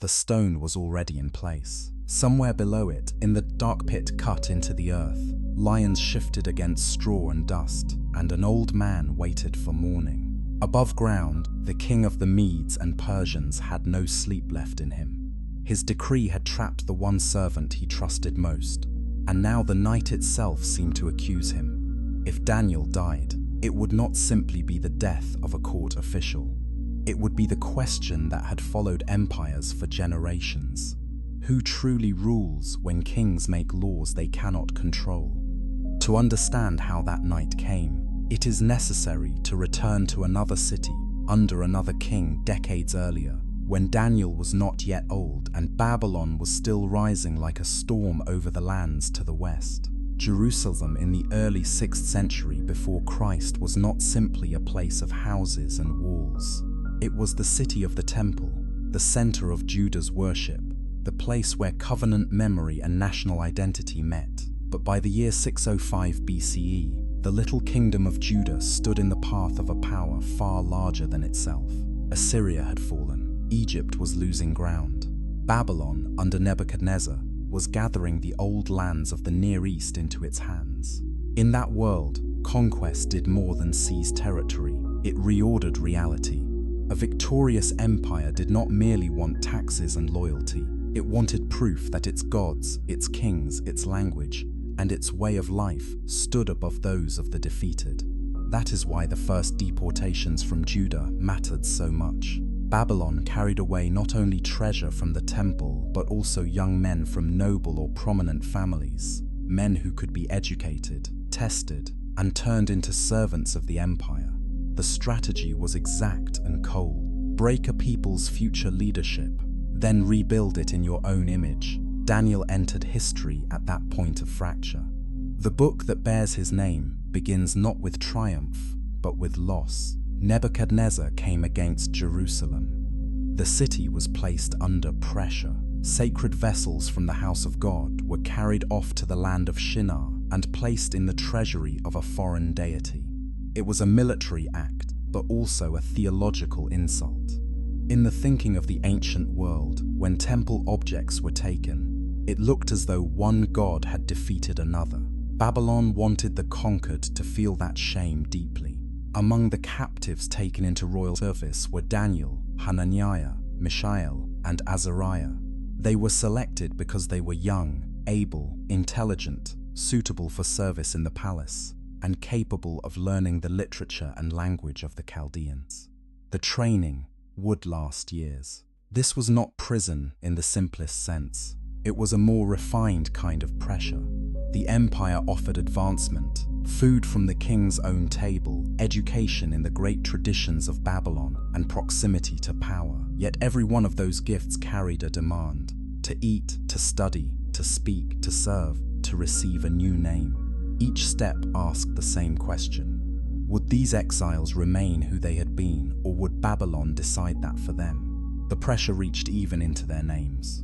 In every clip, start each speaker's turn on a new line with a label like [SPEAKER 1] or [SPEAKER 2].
[SPEAKER 1] the stone was already in place. Somewhere below it, in the dark pit cut into the earth, lions shifted against straw and dust, and an old man waited for morning. Above ground, the king of the Medes and Persians had no sleep left in him. His decree had trapped the one servant he trusted most, and now the night itself seemed to accuse him. If Daniel died, it would not simply be the death of a court official. It would be the question that had followed empires for generations. Who truly rules when kings make laws they cannot control? To understand how that night came, it is necessary to return to another city under another king decades earlier, when Daniel was not yet old and Babylon was still rising like a storm over the lands to the west. Jerusalem in the early 6th century before Christ was not simply a place of houses and walls. It was the city of the temple, the center of Judah's worship, the place where covenant memory and national identity met. But by the year 605 BCE, the little kingdom of Judah stood in the path of a power far larger than itself. Assyria had fallen. Egypt was losing ground. Babylon, under Nebuchadnezzar, was gathering the old lands of the Near East into its hands. In that world, conquest did more than seize territory. It reordered reality. A victorious empire did not merely want taxes and loyalty. It wanted proof that its gods, its kings, its language, and its way of life stood above those of the defeated. That is why the first deportations from Judah mattered so much. Babylon carried away not only treasure from the temple, but also young men from noble or prominent families, men who could be educated, tested, and turned into servants of the empire. The strategy was exact and cold. Break a people's future leadership, then rebuild it in your own image. Daniel entered history at that point of fracture. The book that bears his name begins not with triumph, but with loss. Nebuchadnezzar came against Jerusalem. The city was placed under pressure. Sacred vessels from the house of God were carried off to the land of Shinar and placed in the treasury of a foreign deity. It was a military act, but also a theological insult. In the thinking of the ancient world, when temple objects were taken, it looked as though one god had defeated another. Babylon wanted the conquered to feel that shame deeply. Among the captives taken into royal service were Daniel, Hananiah, Mishael, and Azariah. They were selected because they were young, able, intelligent, suitable for service in the palace, and capable of learning the literature and language of the Chaldeans. The training would last years. This was not prison in the simplest sense. It was a more refined kind of pressure. The empire offered advancement, food from the king's own table, education in the great traditions of Babylon, and proximity to power. Yet every one of those gifts carried a demand: to eat, to study, to speak, to serve, to receive a new name. Each step asked the same question. Would these exiles remain who they had been, or would Babylon decide that for them? The pressure reached even into their names.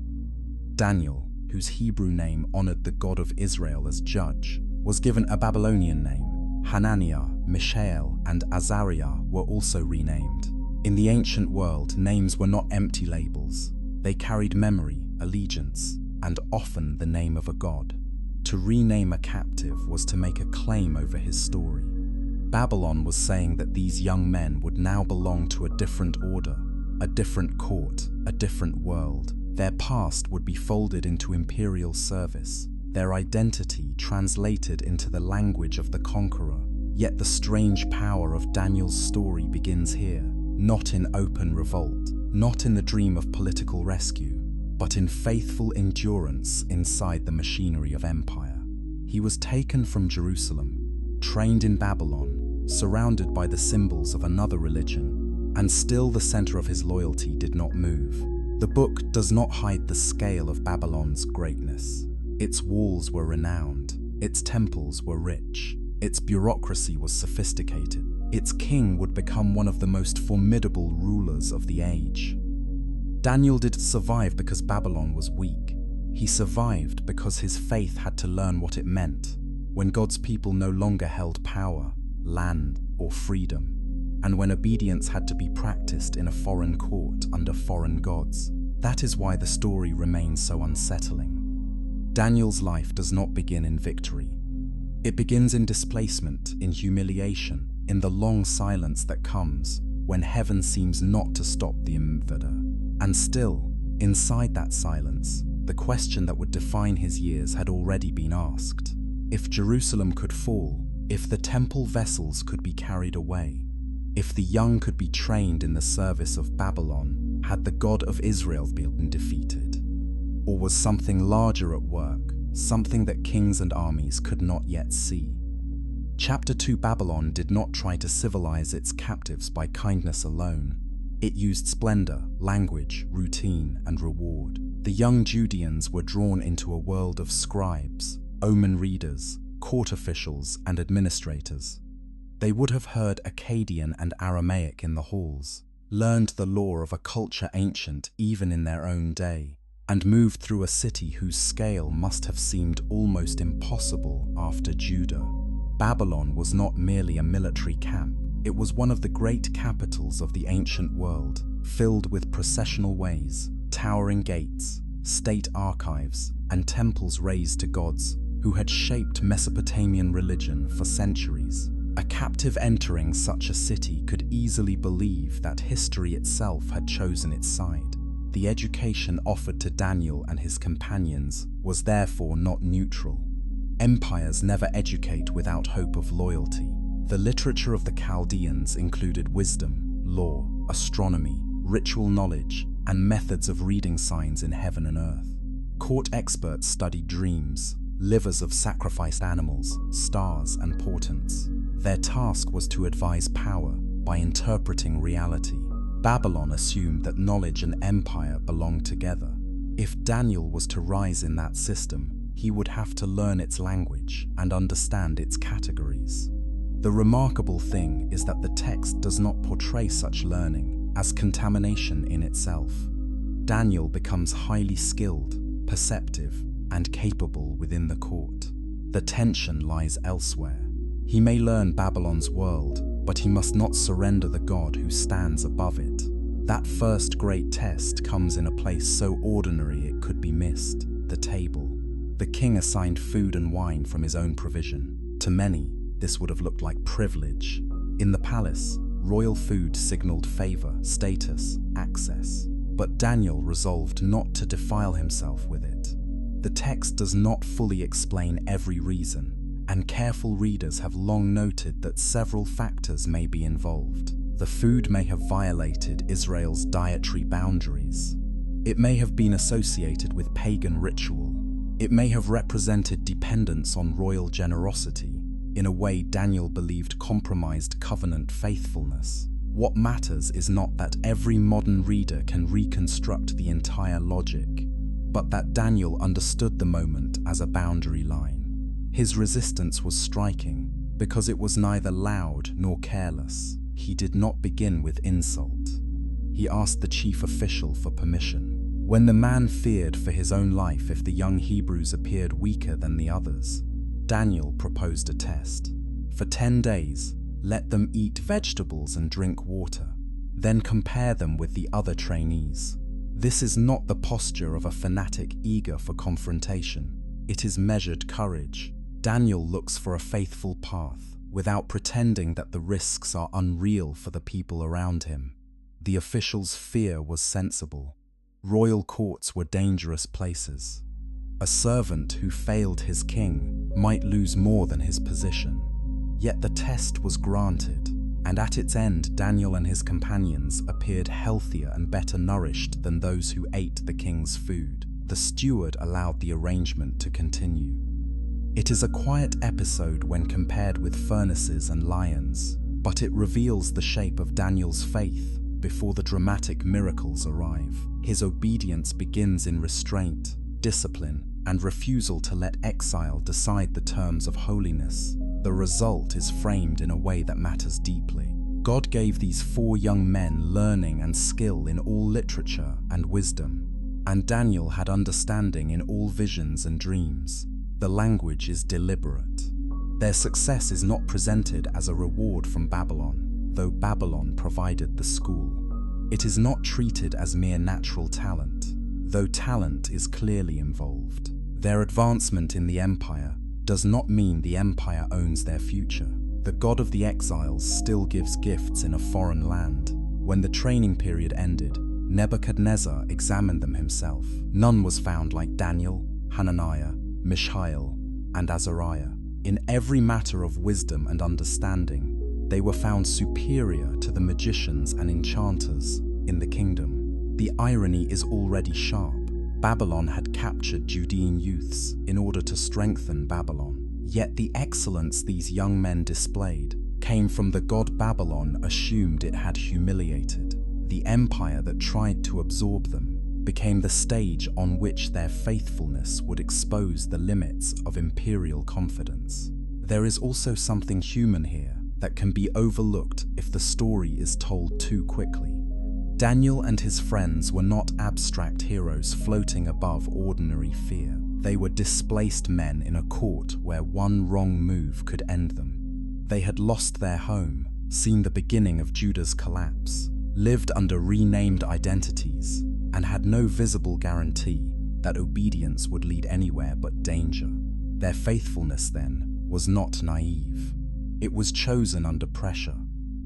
[SPEAKER 1] Daniel, whose Hebrew name honored the God of Israel as judge, was given a Babylonian name. Hananiah, Mishael, and Azariah were also renamed. In the ancient world, names were not empty labels. They carried memory, allegiance, and often the name of a god. To rename a captive was to make a claim over his story. Babylon was saying that these young men would now belong to a different order, a different court, a different world. Their past would be folded into imperial service, their identity translated into the language of the conqueror. Yet the strange power of Daniel's story begins here, not in open revolt, not in the dream of political rescue, but in faithful endurance inside the machinery of empire. He was taken from Jerusalem, trained in Babylon, surrounded by the symbols of another religion, and still the center of his loyalty did not move. The book does not hide the scale of Babylon's greatness. Its walls were renowned, its temples were rich, its bureaucracy was sophisticated. Its king would become one of the most formidable rulers of the age. Daniel didn't survive because Babylon was weak. He survived because his faith had to learn what it meant when God's people no longer held power, land, or freedom, and when obedience had to be practiced in a foreign court under foreign gods. That is why the story remains so unsettling. Daniel's life does not begin in victory. It begins in displacement, in humiliation, in the long silence that comes when heaven seems not to stop the invader. And still, inside that silence, the question that would define his years had already been asked. If Jerusalem could fall, if the temple vessels could be carried away, if the young could be trained in the service of Babylon, had the God of Israel been defeated? Or was something larger at work, something that kings and armies could not yet see? Chapter 2. Babylon did not try to civilize its captives by kindness alone. It used splendor, language, routine, and reward. The young Judeans were drawn into a world of scribes, omen readers, court officials, and administrators. They would have heard Akkadian and Aramaic in the halls, learned the lore of a culture ancient even in their own day, and moved through a city whose scale must have seemed almost impossible after Judah. Babylon was not merely a military camp. It was one of the great capitals of the ancient world, filled with processional ways, towering gates, state archives, and temples raised to gods who had shaped Mesopotamian religion for centuries. A captive entering such a city could easily believe that history itself had chosen its side. The education offered to Daniel and his companions was therefore not neutral. Empires never educate without hope of loyalty. The literature of the Chaldeans included wisdom, law, astronomy, ritual knowledge, and methods of reading signs in heaven and earth. Court experts studied dreams, livers of sacrificed animals, stars, and portents. Their task was to advise power by interpreting reality. Babylon assumed that knowledge and empire belonged together. If Daniel was to rise in that system, he would have to learn its language and understand its categories. The remarkable thing is that the text does not portray such learning as contamination in itself. Daniel becomes highly skilled, perceptive, and capable within the court. The tension lies elsewhere. He may learn Babylon's world, but he must not surrender the God who stands above it. That first great test comes in a place so ordinary it could be missed: the table. The king assigned food and wine from his own provision. To many, this would have looked like privilege. In the palace, royal food signaled favor, status, access. But Daniel resolved not to defile himself with it. The text does not fully explain every reason, and careful readers have long noted that several factors may be involved. The food may have violated Israel's dietary boundaries. It may have been associated with pagan ritual. It may have represented dependence on royal generosity, in a way Daniel believed compromised covenant faithfulness. What matters is not that every modern reader can reconstruct the entire logic, but that Daniel understood the moment as a boundary line. His resistance was striking, because it was neither loud nor careless. He did not begin with insult. He asked the chief official for permission. When the man feared for his own life if the young Hebrews appeared weaker than the others, Daniel proposed a test. For 10 days, let them eat vegetables and drink water, then compare them with the other trainees. This is not the posture of a fanatic eager for confrontation. It is measured courage. Daniel looks for a faithful path, without pretending that the risks are unreal for the people around him. The official's fear was sensible. Royal courts were dangerous places. A servant who failed his king might lose more than his position. Yet the test was granted, and at its end Daniel and his companions appeared healthier and better nourished than those who ate the king's food. The steward allowed the arrangement to continue. It is a quiet episode when compared with furnaces and lions, but it reveals the shape of Daniel's faith before the dramatic miracles arrive. His obedience begins in restraint, discipline, and refusal to let exile decide the terms of holiness. The result is framed in a way that matters deeply. God gave these 4 young men learning and skill in all literature and wisdom, and Daniel had understanding in all visions and dreams. The language is deliberate. Their success is not presented as a reward from Babylon, though Babylon provided the school. It is not treated as mere natural talent. though talent is clearly involved. Their advancement in the empire does not mean the empire owns their future. The god of the exiles still gives gifts in a foreign land. When the training period ended, Nebuchadnezzar examined them himself. None was found like Daniel, Hananiah, Mishael, and Azariah. In every matter of wisdom and understanding, they were found superior to the magicians and enchanters in the kingdom. The irony is already sharp. Babylon had captured Judean youths in order to strengthen Babylon. Yet the excellence these young men displayed came from the god Babylon assumed it had humiliated. The empire that tried to absorb them became the stage on which their faithfulness would expose the limits of imperial confidence. There is also something human here that can be overlooked if the story is told too quickly. Daniel and his friends were not abstract heroes floating above ordinary fear. They were displaced men in a court where one wrong move could end them. They had lost their home, seen the beginning of Judah's collapse, lived under renamed identities, and had no visible guarantee that obedience would lead anywhere but danger. Their faithfulness, then, was not naive. It was chosen under pressure.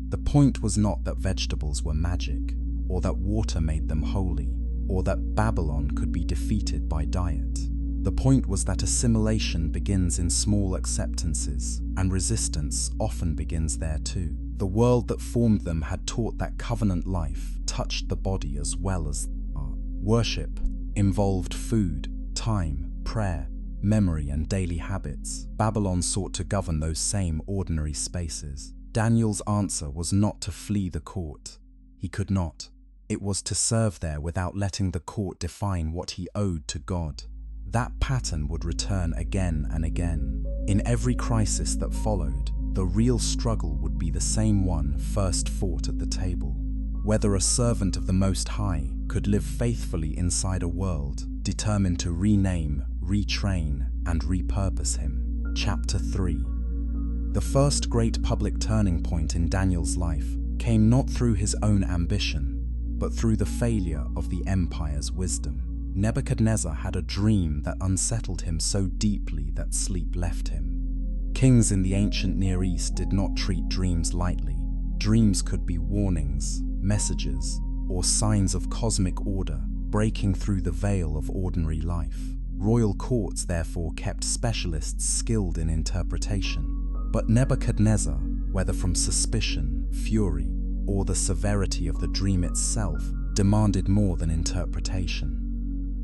[SPEAKER 1] The point was not that vegetables were magic, or that water made them holy, or that Babylon could be defeated by diet. The point was that assimilation begins in small acceptances, and resistance often begins there too. The world that formed them had taught that covenant life touched the body as well as the heart. Worship involved food, time, prayer, memory, and daily habits. Babylon sought to govern those same ordinary spaces. Daniel's answer was not to flee the court. He could not. It was to serve there without letting the court define what he owed to God. That pattern would return again and again. In every crisis that followed, the real struggle would be the same one first fought at the table. Whether a servant of the Most High could live faithfully inside a world determined to rename, retrain, and repurpose him. Chapter 3. The first great public turning point in Daniel's life came not through his own ambition, but through the failure of the empire's wisdom. Nebuchadnezzar had a dream that unsettled him so deeply that sleep left him. Kings in the ancient Near East did not treat dreams lightly. Dreams could be warnings, messages, or signs of cosmic order breaking through the veil of ordinary life. Royal courts therefore kept specialists skilled in interpretation. But Nebuchadnezzar, whether from suspicion, fury, or the severity of the dream itself, demanded more than interpretation.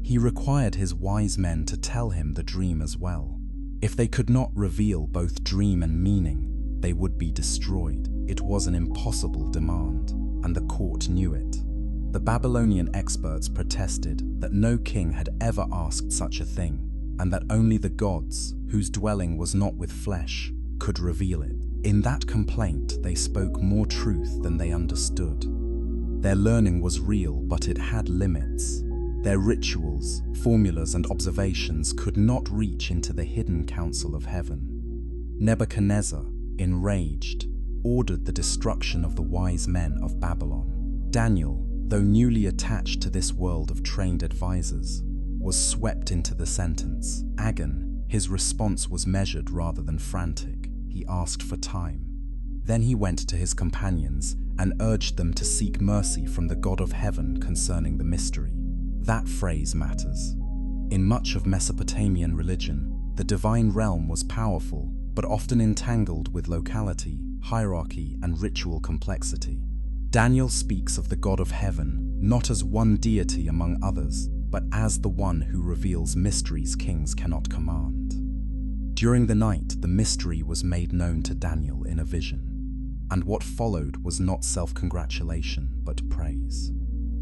[SPEAKER 1] He required his wise men to tell him the dream as well. If they could not reveal both dream and meaning, they would be destroyed. It was an impossible demand, and the court knew it. The Babylonian experts protested that no king had ever asked such a thing, and that only the gods, whose dwelling was not with flesh, could reveal it. In that complaint, they spoke more truth than they understood. Their learning was real, but it had limits. Their rituals, formulas, and observations could not reach into the hidden counsel of heaven. Nebuchadnezzar, enraged, ordered the destruction of the wise men of Babylon. Daniel, though newly attached to this world of trained advisors, was swept into the sentence. Agon, his response was measured rather than frantic. He asked for time. Then he went to his companions and urged them to seek mercy from the God of heaven concerning the mystery. That phrase matters. In much of Mesopotamian religion, the divine realm was powerful, but often entangled with locality, hierarchy, and ritual complexity. Daniel speaks of the God of heaven not as one deity among others, but as the one who reveals mysteries kings cannot command. During the night, the mystery was made known to Daniel in a vision, and what followed was not self-congratulation, but praise.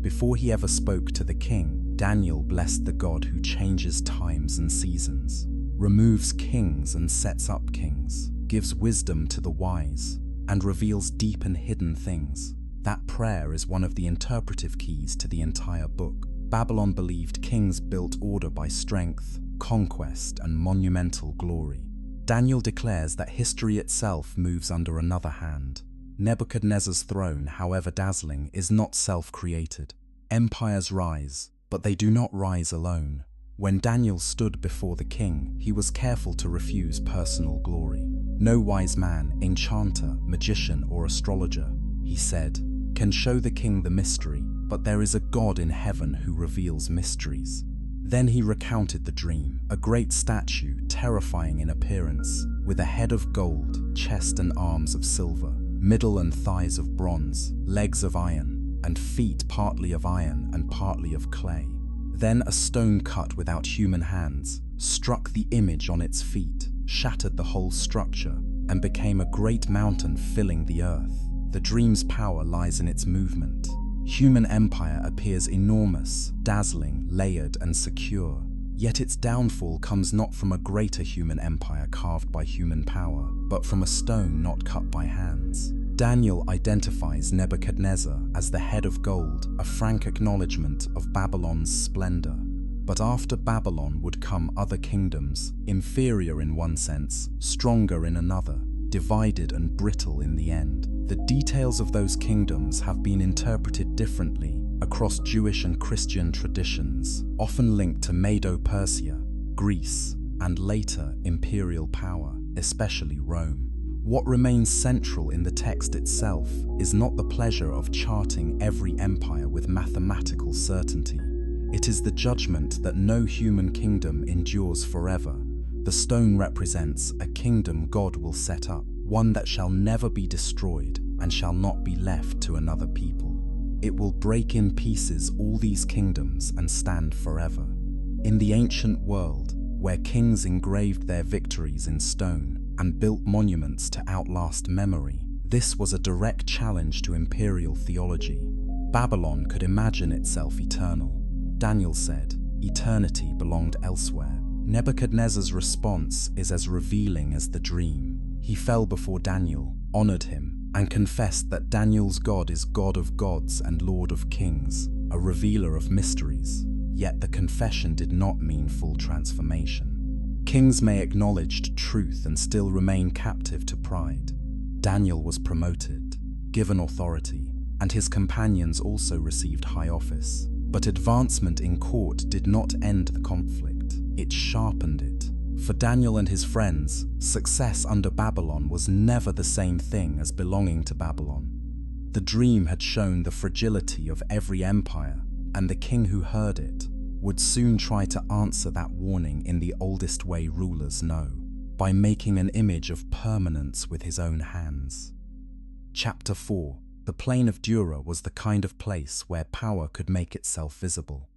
[SPEAKER 1] Before he ever spoke to the king, Daniel blessed the God who changes times and seasons, removes kings and sets up kings, gives wisdom to the wise, and reveals deep and hidden things. That prayer is one of the interpretive keys to the entire book. Babylon believed kings built order by strength, conquest, and monumental glory. Daniel declares that history itself moves under another hand. Nebuchadnezzar's throne, however dazzling, is not self-created. Empires rise, But they do not rise alone. When Daniel stood before the king, he was careful to refuse personal glory. "No wise man, enchanter, magician, or astrologer," he said, "can show the king the mystery, but there is a God in heaven who reveals mysteries." Then he recounted the dream: a great statue, terrifying in appearance, with a head of gold, chest and arms of silver, middle and thighs of bronze, legs of iron, and feet partly of iron and partly of clay. Then a stone cut without human hands struck the image on its feet, shattered the whole structure, and became a great mountain filling the earth. The dream's power lies in its movement. Human empire appears enormous, dazzling, layered, and secure. Yet its downfall comes not from a greater human empire carved by human power, but from a stone not cut by hands. Daniel identifies Nebuchadnezzar as the head of gold, a frank acknowledgement of Babylon's splendor. But after Babylon would come other kingdoms, inferior in one sense, stronger in another, divided and brittle in the end. The details of those kingdoms have been interpreted differently across Jewish and Christian traditions, often linked to Medo-Persia, Greece, and later imperial power, especially Rome. What remains central in the text itself is not the pleasure of charting every empire with mathematical certainty. It is the judgment that no human kingdom endures forever. The stone represents a kingdom God will set up, one that shall never be destroyed and shall not be left to another people. It will break in pieces all these kingdoms and stand forever. In the ancient world, where kings engraved their victories in stone and built monuments to outlast memory, this was a direct challenge to imperial theology. Babylon could imagine itself eternal. Daniel said, eternity belonged elsewhere. Nebuchadnezzar's response is as revealing as the dream. He fell before Daniel, honored him, and confessed that Daniel's God is God of gods and Lord of kings, a revealer of mysteries. Yet the confession did not mean full transformation. Kings may acknowledge truth and still remain captive to pride. Daniel was promoted, given authority, and his companions also received high office. But advancement in court did not end the conflict, it sharpened it. For Daniel and his friends, success under Babylon was never the same thing as belonging to Babylon. The dream had shown the fragility of every empire, and the king who heard it would soon try to answer that warning in the oldest way rulers know, by making an image of permanence with his own hands. Chapter 4. The plain of Dura was the kind of place where power could make itself visible.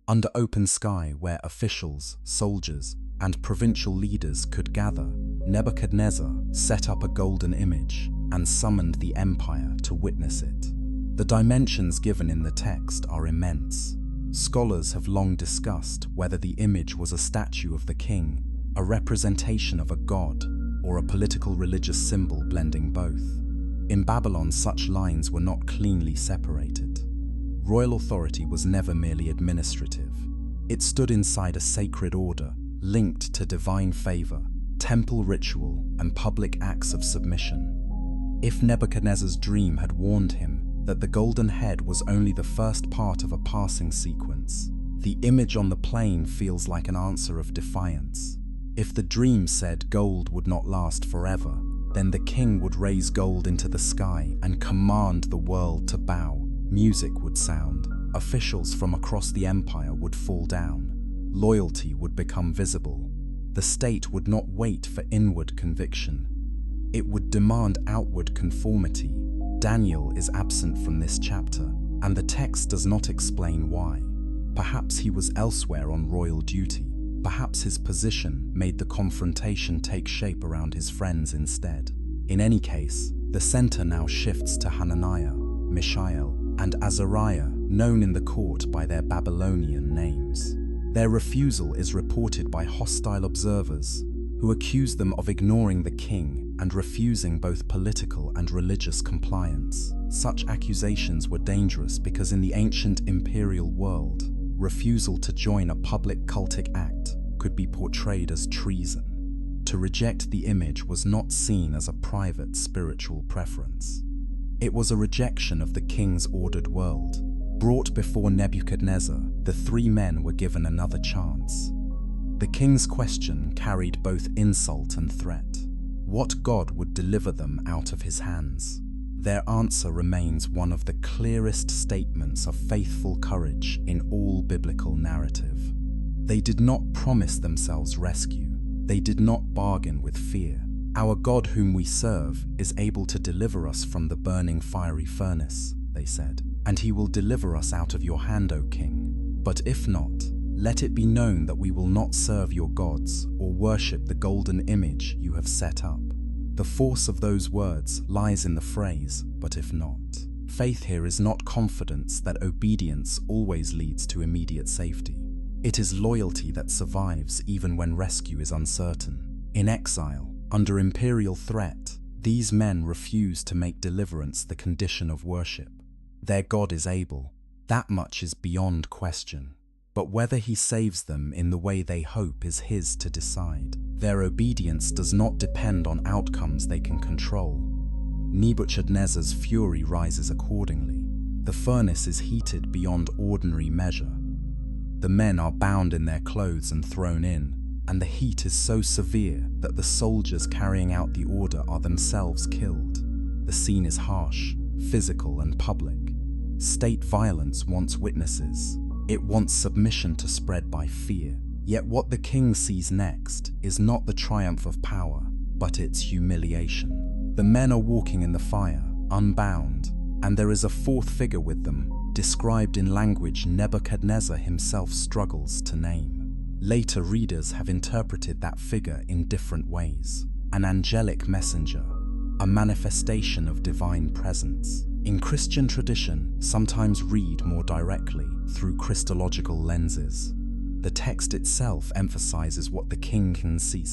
[SPEAKER 1] Under open sky where officials, soldiers, and provincial leaders could gather, Nebuchadnezzar set up a golden image and summoned the empire to witness it. The dimensions given in the text are immense. Scholars have long discussed whether the image was a statue of the king, a representation of a god, or a political religious symbol blending both. In Babylon, such lines were not cleanly separated. Royal authority was never merely administrative. It stood inside a sacred order, linked to divine favor, temple ritual, and public acts of submission. If Nebuchadnezzar's dream had warned him that the golden head was only the first part of a passing sequence, the image on the plain feels like an answer of defiance. If the dream said gold would not last forever, then the king would raise gold into the sky and command the world to bow. Music would sound, officials from across the empire would fall down, loyalty would become visible. The state would not wait for inward conviction. It would demand outward conformity. Daniel is absent from this chapter, and the text does not explain why. Perhaps he was elsewhere on royal duty. Perhaps his position made the confrontation take shape around his friends instead. In any case, the center now shifts to Hananiah, Mishael, and Azariah, known in the court by their Babylonian names. Their refusal is reported by hostile observers, who accuse them of ignoring the king and refusing both political and religious compliance. Such accusations were dangerous because in the ancient imperial world, refusal to join a public cultic act could be portrayed as treason. To reject the image was not seen as a private spiritual preference. It was a rejection of the king's ordered world. Brought before Nebuchadnezzar, the three men were given another chance. The king's question carried both insult and threat. What God would deliver them out of his hands? Their answer remains one of the clearest statements of faithful courage in all biblical narrative. They did not promise themselves rescue. They did not bargain with fear. Our God whom we serve is able to deliver us from the burning fiery furnace, they said, and he will deliver us out of your hand, O king. But if not, let it be known that we will not serve your gods or worship the golden image you have set up. The force of those words lies in the phrase, but if not. Faith here is not confidence that obedience always leads to immediate safety. It is loyalty that survives even when rescue is uncertain. In exile, under imperial threat, these men refuse to make deliverance the condition of worship. Their God is able. That much is beyond question. But whether he saves them in the way they hope is his to decide. Their obedience does not depend on outcomes they can control. Nebuchadnezzar's fury rises accordingly. The furnace is heated beyond ordinary measure. The men are bound in their clothes and thrown in, and the heat is so severe that the soldiers carrying out the order are themselves killed. The scene is harsh, physical, and public. State violence wants witnesses. It wants submission to spread by fear. Yet what the king sees next is not the triumph of power, but its humiliation. The men are walking in the fire, unbound, and there is a fourth figure with them, described in language Nebuchadnezzar himself struggles to name. Later readers have interpreted that figure in different ways. An angelic messenger, a manifestation of divine presence. In Christian tradition, sometimes read more directly through Christological lenses. The text itself emphasizes what the king can see,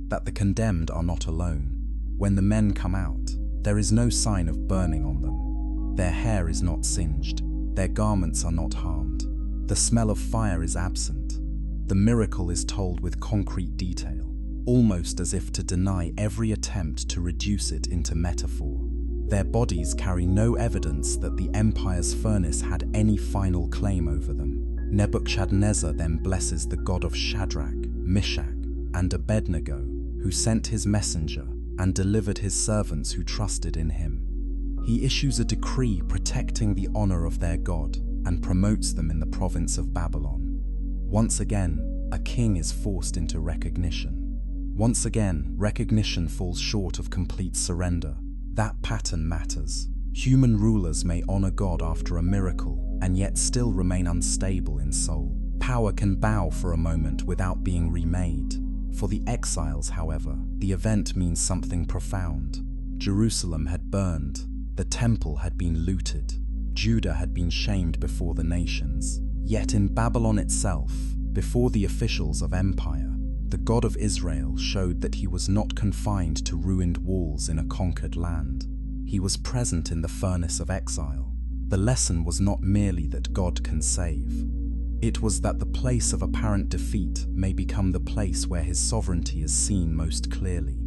[SPEAKER 1] that the condemned are not alone. When the men come out, there is no sign of burning on them. Their hair is not singed. Their garments are not harmed. The smell of fire is absent. The miracle is told with concrete detail, almost as if to deny every attempt to reduce it into metaphor. Their bodies carry no evidence that the empire's furnace had any final claim over them. Nebuchadnezzar then blesses the God of Shadrach, Meshach, and Abednego, who sent his messenger and delivered his servants who trusted in him. He issues a decree protecting the honor of their God and promotes them in the province of Babylon. Once again, a king is forced into recognition. Once again, recognition falls short of complete surrender. That pattern matters. Human rulers may honor God after a miracle and yet still remain unstable in soul. Power can bow for a moment without being remade. For the exiles, however, the event means something profound. Jerusalem had burned. The temple had been looted. Judah had been shamed before the nations. Yet in Babylon itself, before the officials of empire, the God of Israel showed that he was not confined to ruined walls in a conquered land. He was present in the furnace of exile. The lesson was not merely that God can save. It was that the place of apparent defeat may become the place where his sovereignty is seen most clearly.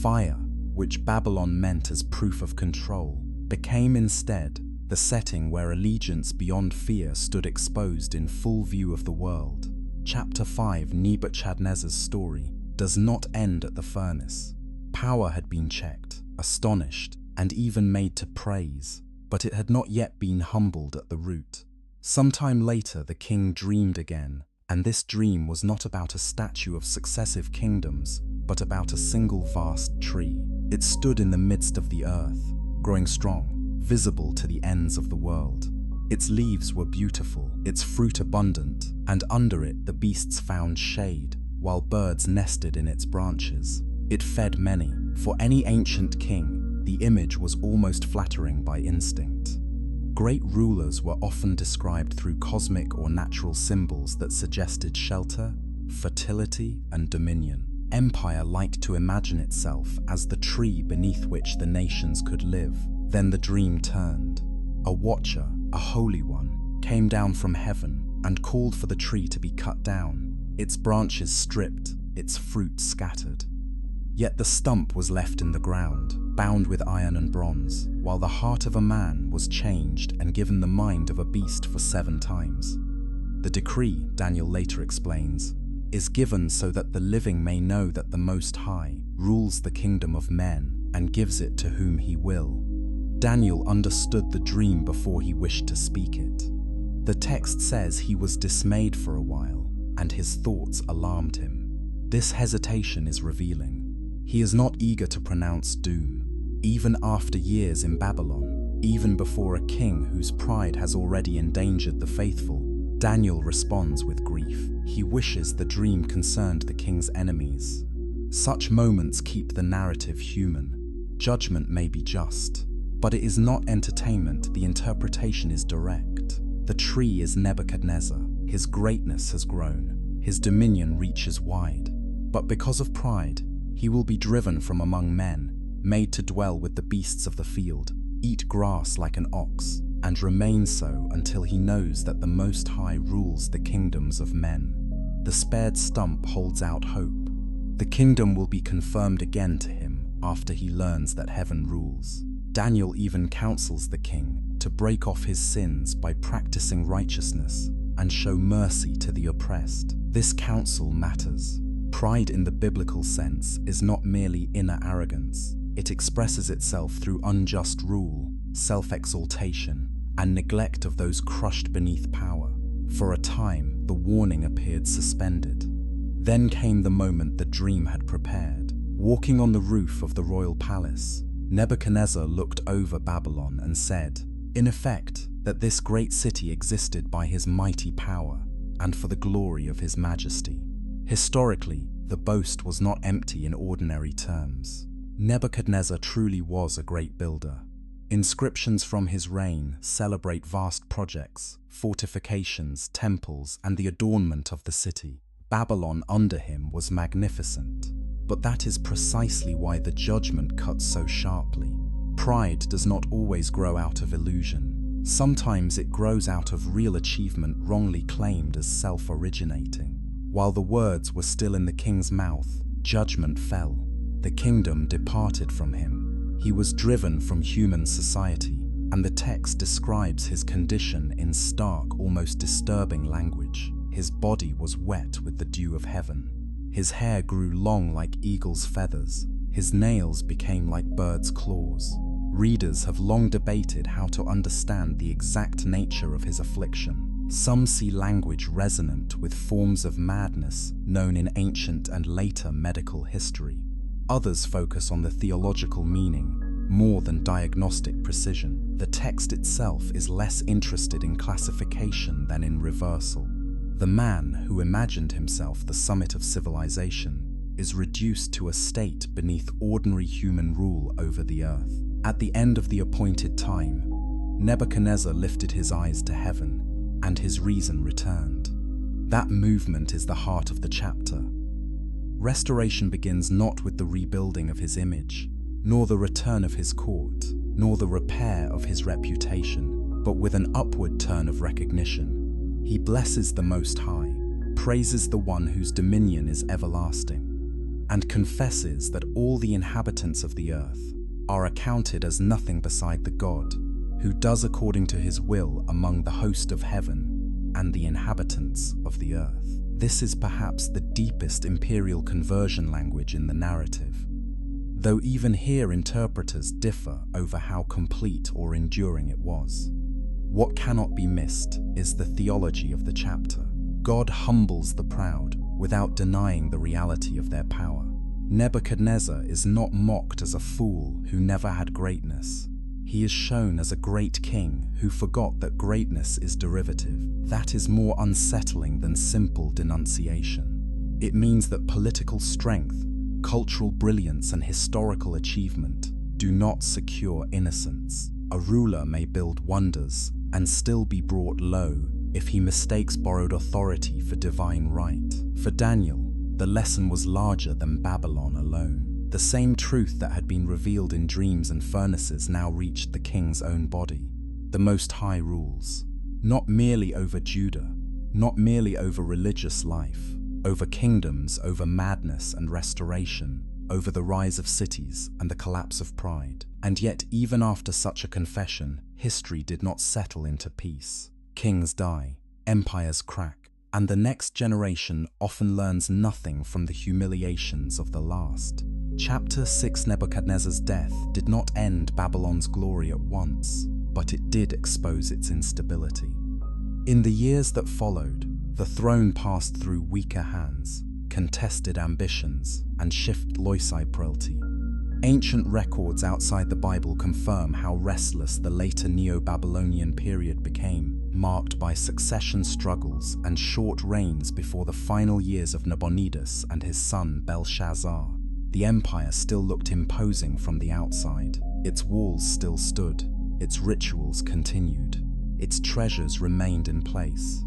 [SPEAKER 1] Fire, which Babylon meant as proof of control, became instead the setting where allegiance beyond fear stood exposed in full view of the world. Chapter 5, Nebuchadnezzar's story, does not end at the furnace. Power had been checked, astonished, and even made to praise, but it had not yet been humbled at the root. Sometime later the king dreamed again, and this dream was not about a statue of successive kingdoms, but about a single vast tree. It stood in the midst of the earth, growing strong, visible to the ends of the world. Its leaves were beautiful, its fruit abundant, and under it the beasts found shade, while birds nested in its branches. It fed many. For any ancient king, the image was almost flattering by instinct. Great rulers were often described through cosmic or natural symbols that suggested shelter, fertility, and dominion. Empire liked to imagine itself as the tree beneath which the nations could live. Then the dream turned. A watcher, a holy one, came down from heaven and called for the tree to be cut down, its branches stripped, its fruit scattered. Yet the stump was left in the ground, bound with iron and bronze, while the heart of a man was changed and given the mind of a beast for 7 times. The decree, Daniel later explains, is given so that the living may know that the Most High rules the kingdom of men and gives it to whom he will. Daniel understood the dream before he wished to speak it. The text says he was dismayed for a while, and his thoughts alarmed him. This hesitation is revealing. He is not eager to pronounce doom, even after years in Babylon, even before a king whose pride has already endangered the faithful. Daniel responds with grief. He wishes the dream concerned the king's enemies. Such moments keep the narrative human. Judgment may be just, but it is not entertainment. The interpretation is direct. The tree is Nebuchadnezzar. His greatness has grown. His dominion reaches wide. But because of pride, he will be driven from among men, made to dwell with the beasts of the field, eat grass like an ox, and remain so until he knows that the Most High rules the kingdoms of men. The spared stump holds out hope. The kingdom will be confirmed again to him after he learns that heaven rules. Daniel even counsels the king to break off his sins by practicing righteousness and show mercy to the oppressed. This counsel matters. Pride in the biblical sense is not merely inner arrogance. It expresses itself through unjust rule, self-exaltation, and neglect of those crushed beneath power. For a time, the warning appeared suspended. Then came the moment the dream had prepared. Walking on the roof of the royal palace, Nebuchadnezzar looked over Babylon and said, in effect, that this great city existed by his mighty power and for the glory of his majesty. Historically, the boast was not empty in ordinary terms. Nebuchadnezzar truly was a great builder. Inscriptions from his reign celebrate vast projects, fortifications, temples, and the adornment of the city. Babylon under him was magnificent. But that is precisely why the judgment cuts so sharply. Pride does not always grow out of illusion. Sometimes it grows out of real achievement wrongly claimed as self-originating. While the words were still in the king's mouth, judgment fell. The kingdom departed from him. He was driven from human society, and the text describes his condition in stark, almost disturbing language. His body was wet with the dew of heaven. His hair grew long like eagle's feathers. His nails became like birds' claws. Readers have long debated how to understand the exact nature of his affliction. Some see language resonant with forms of madness known in ancient and later medical history. Others focus on the theological meaning, more than diagnostic precision. The text itself is less interested in classification than in reversal. The man who imagined himself the summit of civilization is reduced to a state beneath ordinary human rule over the earth. At the end of the appointed time, Nebuchadnezzar lifted his eyes to heaven, and his reason returned. That movement is the heart of the chapter. Restoration begins not with the rebuilding of his image, nor the return of his court, nor the repair of his reputation, but with an upward turn of recognition. He blesses the Most High, praises the one whose dominion is everlasting, and confesses that all the inhabitants of the earth are accounted as nothing beside the God who does according to his will among the host of heaven and the inhabitants of the earth. This is perhaps the deepest imperial conversion language in the narrative, though even here interpreters differ over how complete or enduring it was. What cannot be missed is the theology of the chapter. God humbles the proud without denying the reality of their power. Nebuchadnezzar is not mocked as a fool who never had greatness. He is shown as a great king who forgot that greatness is derivative. That is more unsettling than simple denunciation. It means that political strength, cultural brilliance, and historical achievement do not secure innocence. A ruler may build wonders and still be brought low if he mistakes borrowed authority for divine right. For Daniel, the lesson was larger than Babylon alone. The same truth that had been revealed in dreams and furnaces now reached the king's own body. The Most High rules, not merely over Judah, not merely over religious life, over kingdoms, over madness and restoration, over the rise of cities and the collapse of pride. And yet, even after such a confession, history did not settle into peace. Kings die, empires crack, and the next generation often learns nothing from the humiliations of the last. Chapter 6: Nebuchadnezzar's death did not end Babylon's glory at once, but it did expose its instability. In the years that followed, the throne passed through weaker hands, contested ambitions, and shifted loyalty. Ancient records outside the Bible confirm how restless the later Neo-Babylonian period became, marked by succession struggles and short reigns before the final years of Nabonidus and his son Belshazzar. The empire still looked imposing from the outside. Its walls still stood, its rituals continued, its treasures remained in place.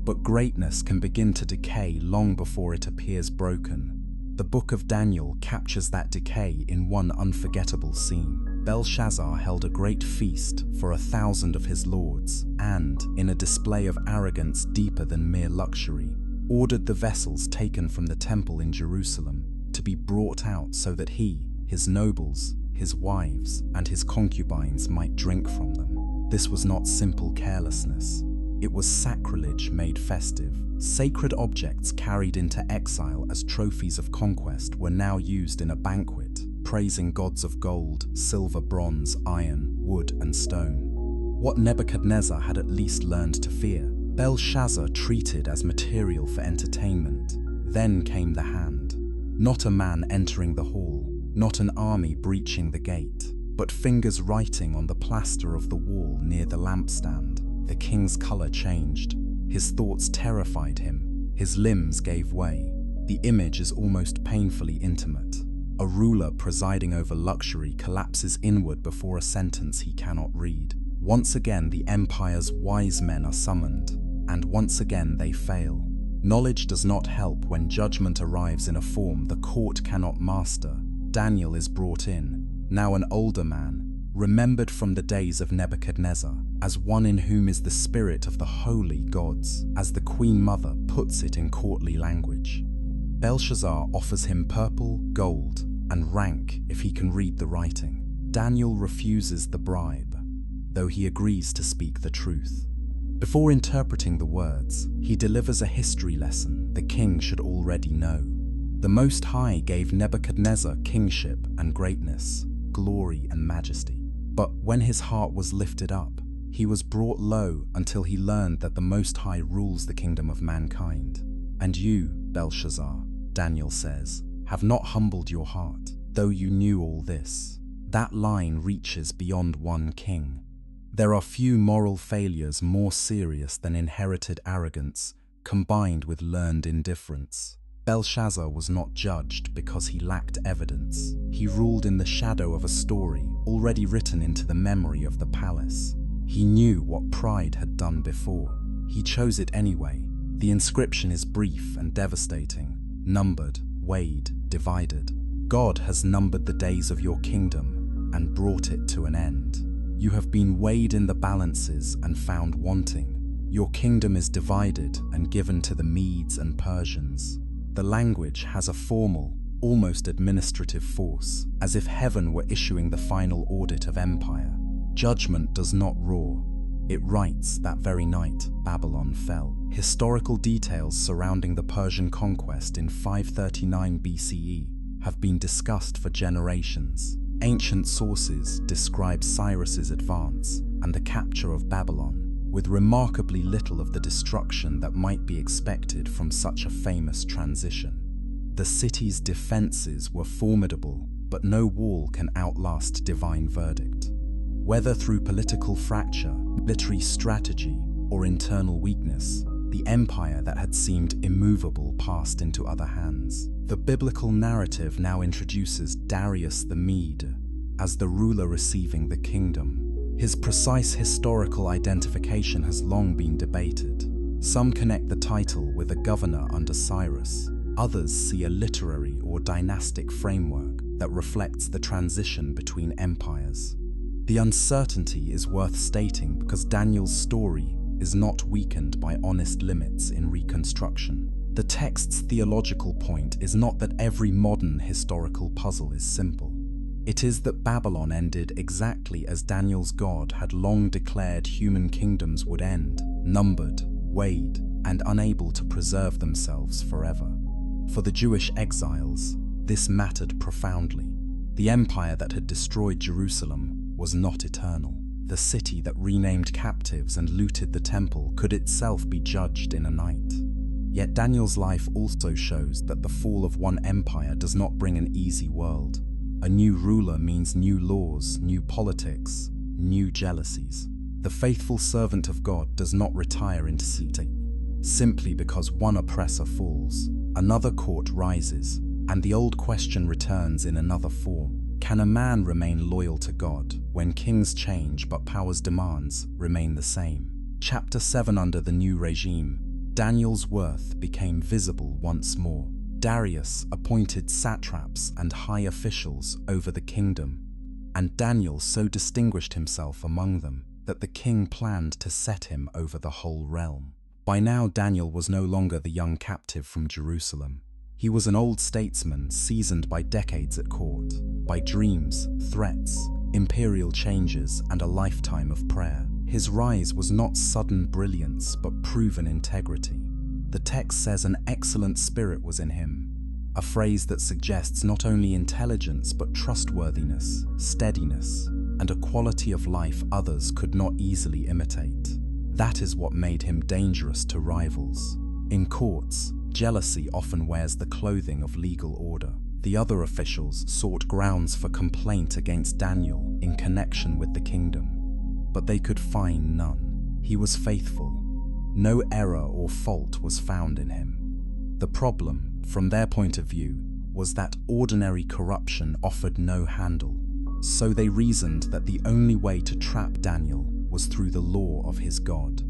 [SPEAKER 1] But greatness can begin to decay long before it appears broken. The Book of Daniel captures that decay in one unforgettable scene. Belshazzar held a great feast for 1,000 of his lords and, in a display of arrogance deeper than mere luxury, ordered the vessels taken from the temple in Jerusalem to be brought out so that he, his nobles, his wives, and his concubines might drink from them. This was not simple carelessness. It was sacrilege made festive. Sacred objects carried into exile as trophies of conquest were now used in a banquet, praising gods of gold, silver, bronze, iron, wood, and stone. What Nebuchadnezzar had at least learned to fear, Belshazzar treated as material for entertainment. Then came the hand. Not a man entering the hall, not an army breaching the gate, but fingers writing on the plaster of the wall near the lampstand. The king's color changed. His thoughts terrified him. His limbs gave way. The image is almost painfully intimate. A ruler presiding over luxury collapses inward before a sentence he cannot read. Once again, the empire's wise men are summoned, and once again they fail. Knowledge does not help when judgment arrives in a form the court cannot master. Daniel is brought in, now an older man, remembered from the days of Nebuchadnezzar, as one in whom is the spirit of the holy gods, as the Queen Mother puts it in courtly language. Belshazzar offers him purple, gold, and rank if he can read the writing. Daniel refuses the bribe, though he agrees to speak the truth. Before interpreting the words, he delivers a history lesson the king should already know. The Most High gave Nebuchadnezzar kingship and greatness, glory and majesty. But when his heart was lifted up, he was brought low until he learned that the Most High rules the kingdom of mankind. And you, Belshazzar, Daniel says, have not humbled your heart, though you knew all this. That line reaches beyond one king. There are few moral failures more serious than inherited arrogance combined with learned indifference. Belshazzar was not judged because he lacked evidence. He ruled in the shadow of a story already written into the memory of the palace. He knew what pride had done before. He chose it anyway. The inscription is brief and devastating. Numbered, weighed, divided. God has numbered the days of your kingdom and brought it to an end. You have been weighed in the balances and found wanting. Your kingdom is divided and given to the Medes and Persians. The language has a formal, almost administrative force, as if heaven were issuing the final audit of empire. Judgment does not roar. It writes that very night Babylon fell. Historical details surrounding the Persian conquest in 539 BCE have been discussed for generations. Ancient sources describe Cyrus's advance and the capture of Babylon, with remarkably little of the destruction that might be expected from such a famous transition. The city's defenses were formidable, but no wall can outlast divine verdict. Whether through political fracture, military strategy, or internal weakness, the empire that had seemed immovable passed into other hands. The biblical narrative now introduces Darius the Mede as the ruler receiving the kingdom. His precise historical identification has long been debated. Some connect the title with a governor under Cyrus. Others see a literary or dynastic framework that reflects the transition between empires. The uncertainty is worth stating because Daniel's story is not weakened by honest limits in reconstruction. The text's theological point is not that every modern historical puzzle is simple. It is that Babylon ended exactly as Daniel's God had long declared human kingdoms would end, numbered, weighed, and unable to preserve themselves forever. For the Jewish exiles, this mattered profoundly. The empire that had destroyed Jerusalem was not eternal. The city that renamed captives and looted the temple could itself be judged in a night. Yet Daniel's life also shows that the fall of one empire does not bring an easy world. A new ruler means new laws, new politics, new jealousies. The faithful servant of God does not retire into safety. Simply because one oppressor falls, another court rises, and the old question returns in another form. Can a man remain loyal to God when kings change but power's demands remain the same? Chapter 7. Under the new regime, Daniel's worth became visible once more. Darius appointed satraps and high officials over the kingdom, and Daniel so distinguished himself among them that the king planned to set him over the whole realm. By now Daniel was no longer the young captive from Jerusalem. He was an old statesman seasoned by decades at court, by dreams, threats, imperial changes, and a lifetime of prayer. His rise was not sudden brilliance but proven integrity. The text says an excellent spirit was in him, a phrase that suggests not only intelligence but trustworthiness, steadiness, and a quality of life others could not easily imitate. That is what made him dangerous to rivals. In courts, jealousy often wears the clothing of legal order. The other officials sought grounds for complaint against Daniel in connection with the kingdom, but they could find none. He was faithful. No error or fault was found in him. The problem, from their point of view, was that ordinary corruption offered no handle. So they reasoned that the only way to trap Daniel was through the law of his God.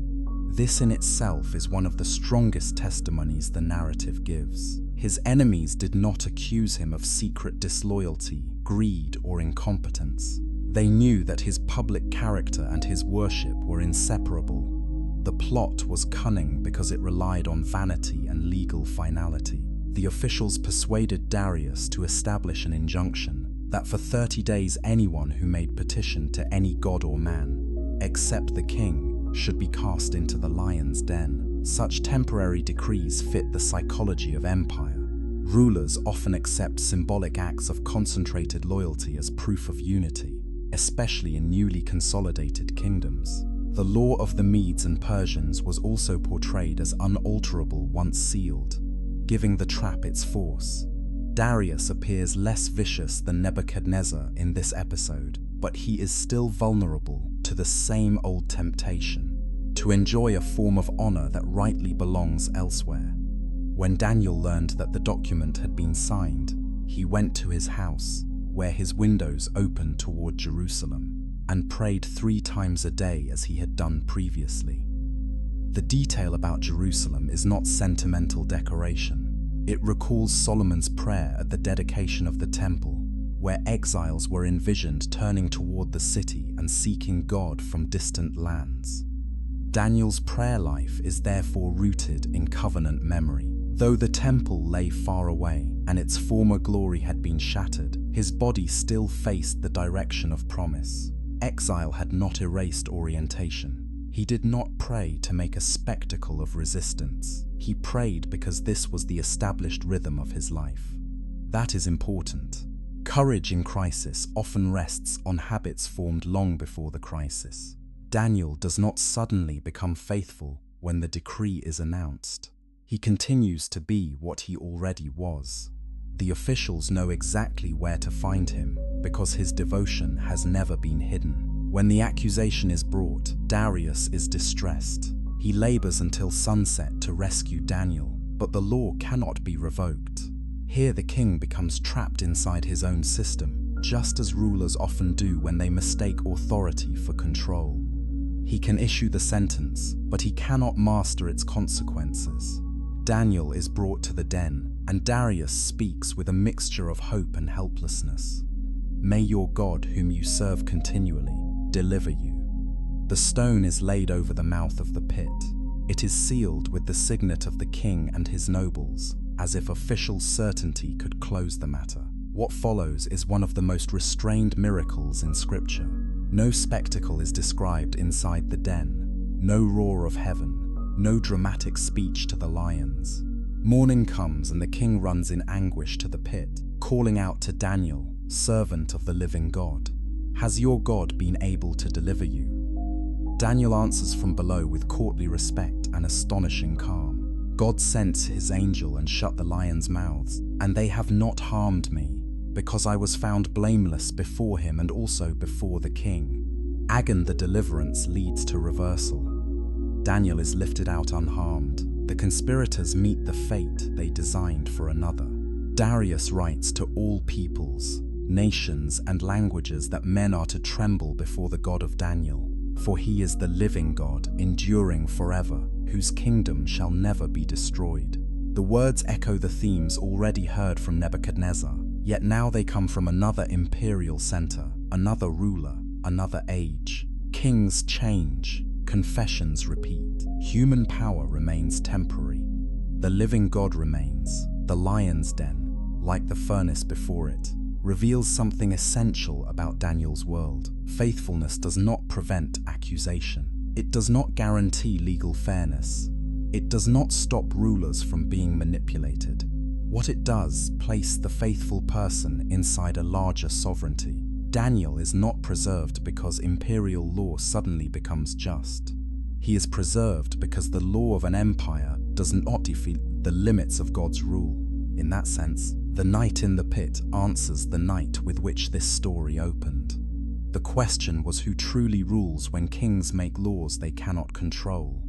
[SPEAKER 1] This in itself is one of the strongest testimonies the narrative gives. His enemies did not accuse him of secret disloyalty, greed, or incompetence. They knew that his public character and his worship were inseparable. The plot was cunning because it relied on vanity and legal finality. The officials persuaded Darius to establish an injunction that for 30 days anyone who made petition to any god or man, except the king, should be cast into the lion's den. Such temporary decrees fit the psychology of empire. Rulers often accept symbolic acts of concentrated loyalty as proof of unity, especially in newly consolidated kingdoms. The law of the Medes and Persians was also portrayed as unalterable once sealed, giving the trap its force. Darius appears less vicious than Nebuchadnezzar in this episode, but he is still vulnerable to the same old temptation, to enjoy a form of honor that rightly belongs elsewhere. When Daniel learned that the document had been signed, he went to his house, where his windows opened toward Jerusalem, and prayed 3 times a day as he had done previously. The detail about Jerusalem is not sentimental decoration. It recalls Solomon's prayer at the dedication of the temple, where exiles were envisioned turning toward the city and seeking God from distant lands. Daniel's prayer life is therefore rooted in covenant memory. Though the temple lay far away and its former glory had been shattered, his body still faced the direction of promise. Exile had not erased orientation. He did not pray to make a spectacle of resistance. He prayed because this was the established rhythm of his life. That is important. Courage in crisis often rests on habits formed long before the crisis. Daniel does not suddenly become faithful when the decree is announced. He continues to be what he already was. The officials know exactly where to find him because his devotion has never been hidden. When the accusation is brought, Darius is distressed. He labors until sunset to rescue Daniel, but the law cannot be revoked. Here the king becomes trapped inside his own system, just as rulers often do when they mistake authority for control. He can issue the sentence, but he cannot master its consequences. Daniel is brought to the den, and Darius speaks with a mixture of hope and helplessness. May your God, whom you serve continually, deliver you. The stone is laid over the mouth of the pit. It is sealed with the signet of the king and his nobles, as if official certainty could close the matter. What follows is one of the most restrained miracles in Scripture. No spectacle is described inside the den, no roar of heaven, no dramatic speech to the lions. Morning comes and the king runs in anguish to the pit, calling out to Daniel, servant of the living God. Has your God been able to deliver you? Daniel answers from below with courtly respect and astonishing calm. God sent his angel and shut the lions' mouths, and they have not harmed me, because I was found blameless before him and also before the king. Again, the deliverance leads to reversal. Daniel is lifted out unharmed. The conspirators meet the fate they designed for another. Darius writes to all peoples, nations, and languages that men are to tremble before the God of Daniel, for he is the living God, enduring forever, whose kingdom shall never be destroyed. The words echo the themes already heard from Nebuchadnezzar, yet now they come from another imperial center, another ruler, another age. Kings change, confessions repeat. Human power remains temporary. The living God remains. The lion's den, like the furnace before it, reveals something essential about Daniel's world. Faithfulness does not prevent accusation. It does not guarantee legal fairness. It does not stop rulers from being manipulated. What it does, place the faithful person inside a larger sovereignty. Daniel is not preserved because imperial law suddenly becomes just. He is preserved because the law of an empire does not defeat the limits of God's rule. In that sense, the night in the pit answers the night with which this story opened. The question was who truly rules when kings make laws they cannot control.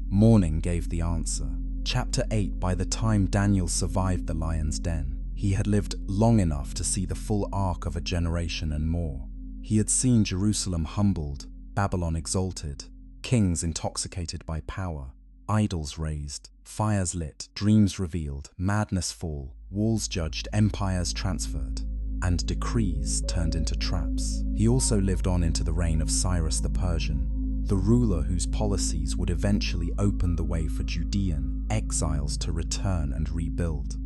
[SPEAKER 1] Morning gave the answer. Chapter 8. By the time Daniel survived the lion's den, he had lived long enough to see the full arc of a generation and more. He had seen Jerusalem humbled, Babylon exalted, kings intoxicated by power, idols raised, fires lit, dreams revealed, madness fall, walls judged, empires transferred, and decrees turned into traps. He also lived on into the reign of Cyrus the Persian, the ruler whose policies would eventually open the way for Judean exiles to return and rebuild.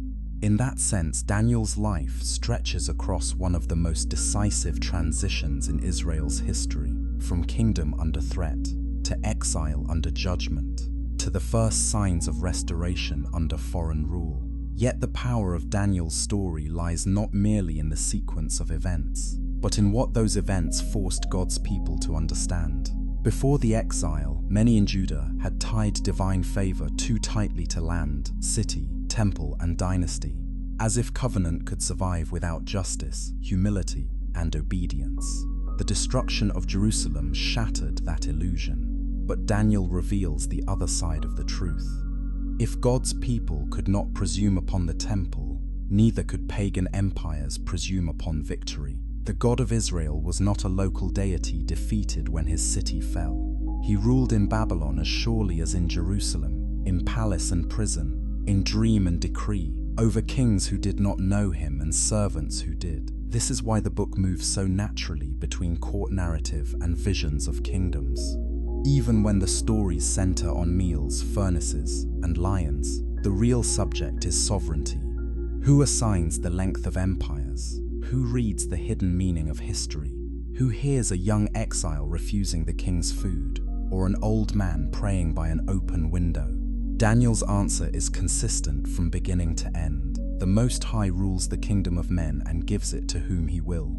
[SPEAKER 1] In that sense, Daniel's life stretches across one of the most decisive transitions in Israel's history, from kingdom under threat to exile under judgment, to the first signs of restoration under foreign rule. Yet the power of Daniel's story lies not merely in the sequence of events, but in what those events forced God's people to understand. Before the exile, many in Judah had tied divine favor too tightly to land, city, temple, and dynasty, as if covenant could survive without justice, humility, and obedience. The destruction of Jerusalem shattered that illusion, but Daniel reveals the other side of the truth. If God's people could not presume upon the temple, neither could pagan empires presume upon victory. The God of Israel was not a local deity defeated when his city fell. He ruled in Babylon as surely as in Jerusalem, in palace and prison, in dream and decree, over kings who did not know him and servants who did. This is why the book moves so naturally between court narrative and visions of kingdoms. Even when the stories center on meals, furnaces, and lions, the real subject is sovereignty. Who assigns the length of empires? Who reads the hidden meaning of history? Who hears a young exile refusing the king's food, or an old man praying by an open window? Daniel's answer is consistent from beginning to end. The Most High rules the kingdom of men and gives it to whom he will.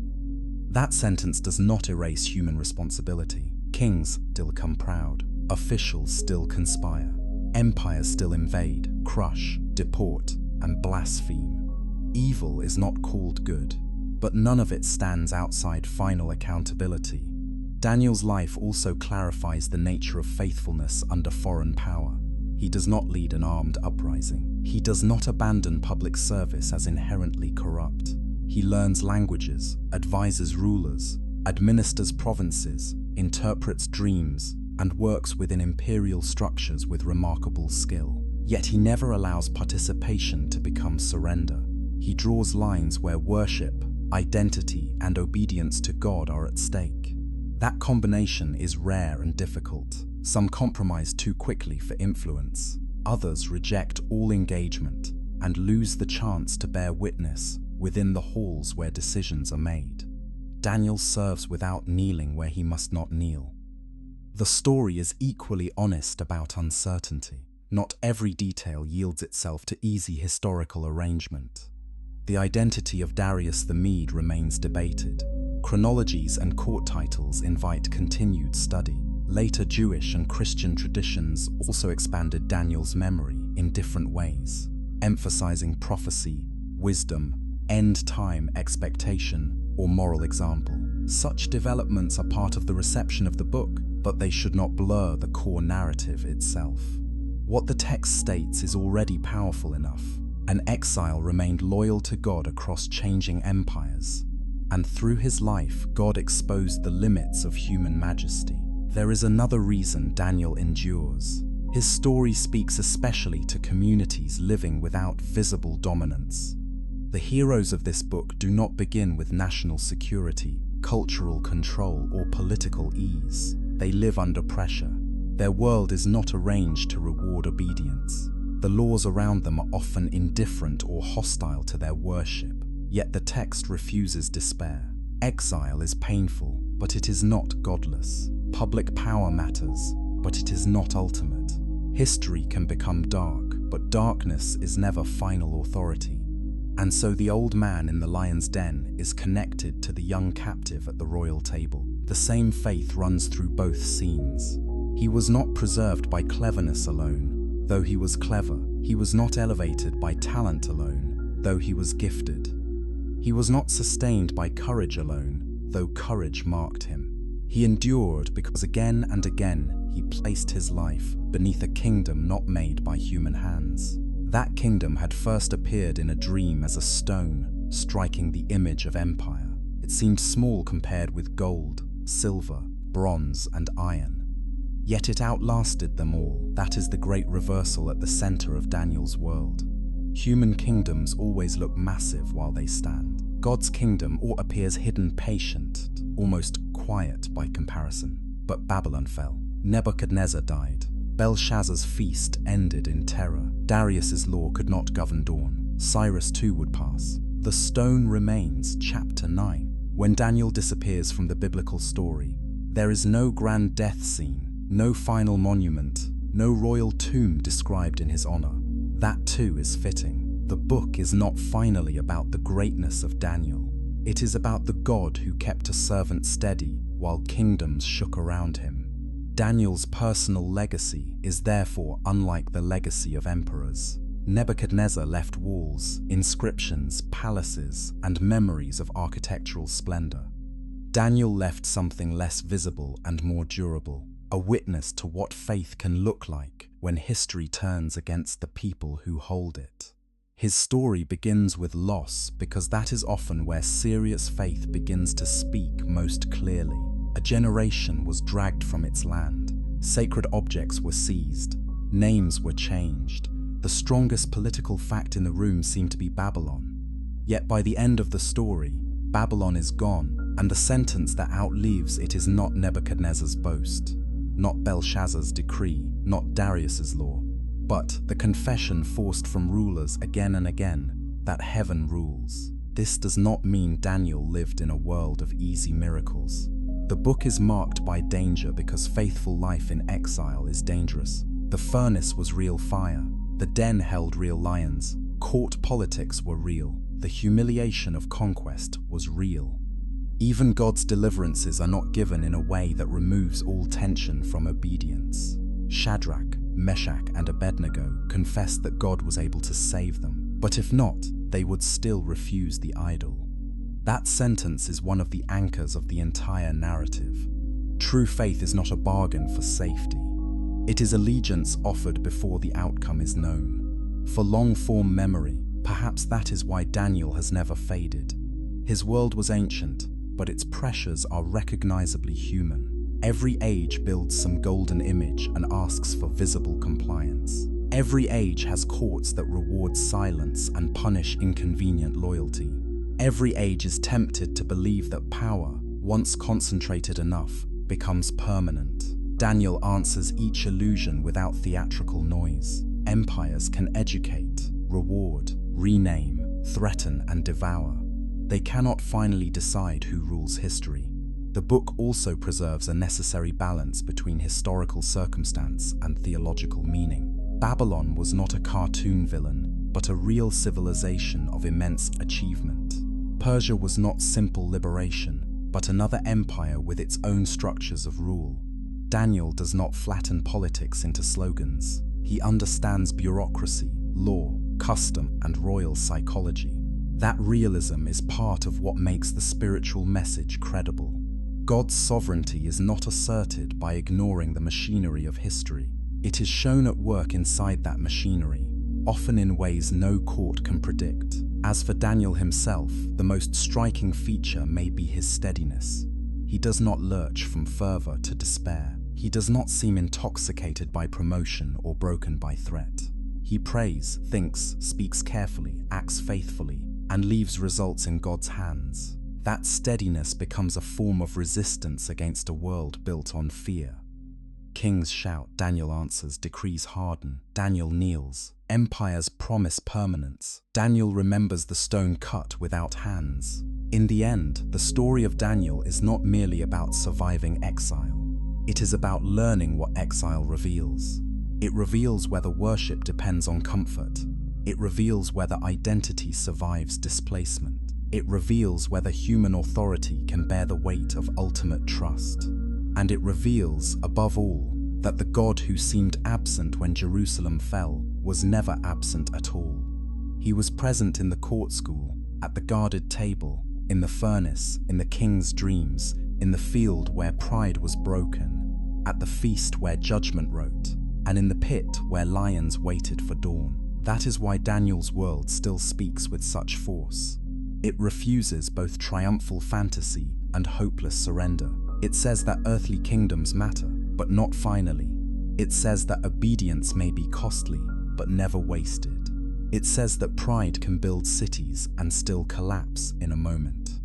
[SPEAKER 1] That sentence does not erase human responsibility. Kings still come proud, officials still conspire, empires still invade, crush, deport, and blaspheme. Evil is not called good, but none of it stands outside final accountability. Daniel's life also clarifies the nature of faithfulness under foreign power. He does not lead an armed uprising. He does not abandon public service as inherently corrupt. He learns languages, advises rulers, administers provinces, interprets dreams, and works within imperial structures with remarkable skill. Yet he never allows participation to become surrender. He draws lines where worship, identity, and obedience to God are at stake. That combination is rare and difficult. Some compromise too quickly for influence. Others reject all engagement and lose the chance to bear witness within the halls where decisions are made. Daniel serves without kneeling where he must not kneel. The story is equally honest about uncertainty. Not every detail yields itself to easy historical arrangement. The identity of Darius the Mede remains debated. Chronologies and court titles invite continued study. Later Jewish and Christian traditions also expanded Daniel's memory in different ways, emphasizing prophecy, wisdom, end-time expectation, or moral example. Such developments are part of the reception of the book, but they should not blur the core narrative itself. What the text states is already powerful enough. An exile remained loyal to God across changing empires, and through his life, God exposed the limits of human majesty. There is another reason Daniel endures. His story speaks especially to communities living without visible dominance. The heroes of this book do not begin with national security, cultural control, or political ease. They live under pressure. Their world is not arranged to reward obedience. The laws around them are often indifferent or hostile to their worship, yet the text refuses despair. Exile is painful, but it is not godless. Public power matters, but it is not ultimate. History can become dark, but darkness is never final authority. And so the old man in the lion's den is connected to the young captive at the royal table. The same faith runs through both scenes. He was not preserved by cleverness alone, though he was clever. He was not elevated by talent alone, though he was gifted. He was not sustained by courage alone, though courage marked him. He endured because again and again he placed his life beneath a kingdom not made by human hands. That kingdom had first appeared in a dream as a stone striking the image of empire. It seemed small compared with gold, silver, bronze, and iron. Yet it outlasted them all. That is the great reversal at the center of Daniel's world. Human kingdoms always look massive while they stand. God's kingdom appears hidden, patient, almost quiet by comparison. But Babylon fell. Nebuchadnezzar died. Belshazzar's feast ended in terror. Darius's law could not govern dawn. Cyrus too would pass. The stone remains, chapter 9. When Daniel disappears from the biblical story, there is no grand death scene, no final monument, no royal tomb described in his honor. That too is fitting. The book is not finally about the greatness of Daniel. It is about the God who kept a servant steady while kingdoms shook around him. Daniel's personal legacy is therefore unlike the legacy of emperors. Nebuchadnezzar left walls, inscriptions, palaces, and memories of architectural splendor. Daniel left something less visible and more durable, a witness to what faith can look like when history turns against the people who hold it. His story begins with loss because that is often where serious faith begins to speak most clearly. A generation was dragged from its land, sacred objects were seized, names were changed. The strongest political fact in the room seemed to be Babylon. Yet by the end of the story, Babylon is gone, and the sentence that outlives it is not Nebuchadnezzar's boast, not Belshazzar's decree, not Darius's law, but the confession forced from rulers again and again that heaven rules. This does not mean Daniel lived in a world of easy miracles. The book is marked by danger because faithful life in exile is dangerous. The furnace was real fire. The den held real lions. Court politics were real. The humiliation of conquest was real. Even God's deliverances are not given in a way that removes all tension from obedience. Shadrach, Meshach, and Abednego confessed that God was able to save them, but if not, they would still refuse the idol. That sentence is one of the anchors of the entire narrative. True faith is not a bargain for safety. It is allegiance offered before the outcome is known. For long-form memory, perhaps that is why Daniel has never faded. His world was ancient, but its pressures are recognizably human. Every age builds some golden image and asks for visible compliance. Every age has courts that reward silence and punish inconvenient loyalty. Every age is tempted to believe that power, once concentrated enough, becomes permanent. Daniel answers each illusion without theatrical noise. Empires can educate, reward, rename, threaten, and devour. They cannot finally decide who rules history. The book also preserves a necessary balance between historical circumstance and theological meaning. Babylon was not a cartoon villain, but a real civilization of immense achievement. Persia was not simple liberation, but another empire with its own structures of rule. Daniel does not flatten politics into slogans. He understands bureaucracy, law, custom, and royal psychology. That realism is part of what makes the spiritual message credible. God's sovereignty is not asserted by ignoring the machinery of history. It is shown at work inside that machinery, often in ways no court can predict. As for Daniel himself, the most striking feature may be his steadiness. He does not lurch from fervor to despair. He does not seem intoxicated by promotion or broken by threat. He prays, thinks, speaks carefully, acts faithfully, and leaves results in God's hands. That steadiness becomes a form of resistance against a world built on fear. Kings shout, Daniel answers. Decrees harden, Daniel kneels. Empires promise permanence. Daniel remembers the stone cut without hands. In the end, the story of Daniel is not merely about surviving exile. It is about learning what exile reveals. It reveals whether worship depends on comfort. It reveals whether identity survives displacement. It reveals whether human authority can bear the weight of ultimate trust. And it reveals, above all, that the God who seemed absent when Jerusalem fell was never absent at all. He was present in the court school, at the guarded table, in the furnace, in the king's dreams, in the field where pride was broken, at the feast where judgment wrote, and in the pit where lions waited for dawn. That is why Daniel's world still speaks with such force. It refuses both triumphal fantasy and hopeless surrender. It says that earthly kingdoms matter, but not finally. It says that obedience may be costly, but never wasted. It says that pride can build cities and still collapse in a moment.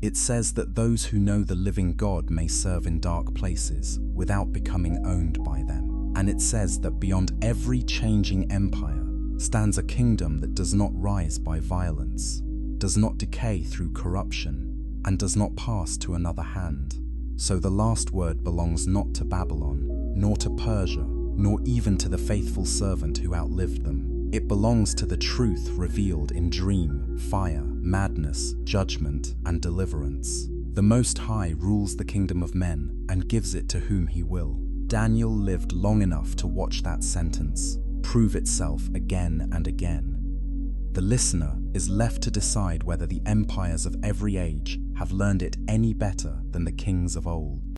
[SPEAKER 1] It says that those who know the living God may serve in dark places without becoming owned by them. And it says that beyond every changing empire stands a kingdom that does not rise by violence, does not decay through corruption, and does not pass to another hand. So the last word belongs not to Babylon, nor to Persia, nor even to the faithful servant who outlived them. It belongs to the truth revealed in dream, fire, madness, judgment, and deliverance. The Most High rules the kingdom of men and gives it to whom he will. Daniel lived long enough to watch that sentence prove itself again and again. The listener is left to decide whether the empires of every age have learned it any better than the kings of old.